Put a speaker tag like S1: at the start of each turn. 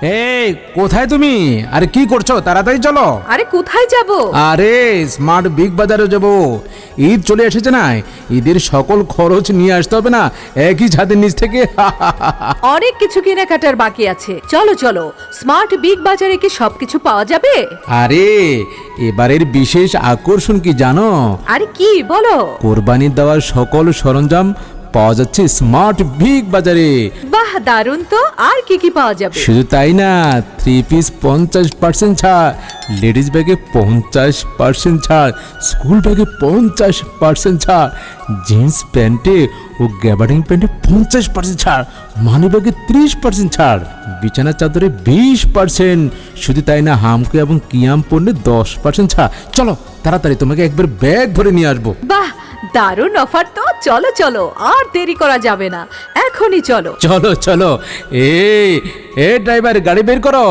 S1: এই কোথায় তুমি? আরে কি করছো? তাড়াতাড়ি চলো।
S2: আরে কোথায় যাব?
S1: আরে স্মার্ট বিগ বাজারে যাব। ঈদ চলে এসেছে না, ঈদের সকল খরচ নিয়ে আসতে হবে না একই ছাদের নিচ থেকে।
S2: অনেক কিছু কেনাকাটার বাকি আছে, চলো চলো। স্মার্ট বিগ বাজারে কি সবকিছু পাওয়া যাবে?
S1: আরে এবারের বিশেষ আকর্ষণ কি জানো?
S2: আরে কি বলো?
S1: কোরবানির দেওয়ার সকল সরঞ্জাম পাওয়া যাচ্ছে স্মার্ট বিগ বাজারে।
S2: বাহ, দারুণ তো। আর কি কি পাওয়া যাবে?
S1: শুধু তাই না, 3 পিস 50% ছাড়, লেডিস ব্যাগে 50% ছাড়, স্কুল ব্যাগে 50% ছাড়, জিন্স প্যান্টে ও গ্যাবার্ডিং প্যান্টে 50% ছাড়, মানি ব্যাগে 30% ছাড়, বিছানা চাদরে 20%। শুধু তাই না, হামকে এবং কিয়াম পণ্যে 10% ছাড়। চলো তাড়াতাড়ি, তোমাকে একবার ব্যাগ ভরে নিয়ে আসবো।
S2: বাহ, দারুণ অফার তো। চলো চলো, আর দেরি করা যাবে না, এখনই চলো।
S1: চলো চলো। এ ড্রাইভার, গাড়ি বের করো।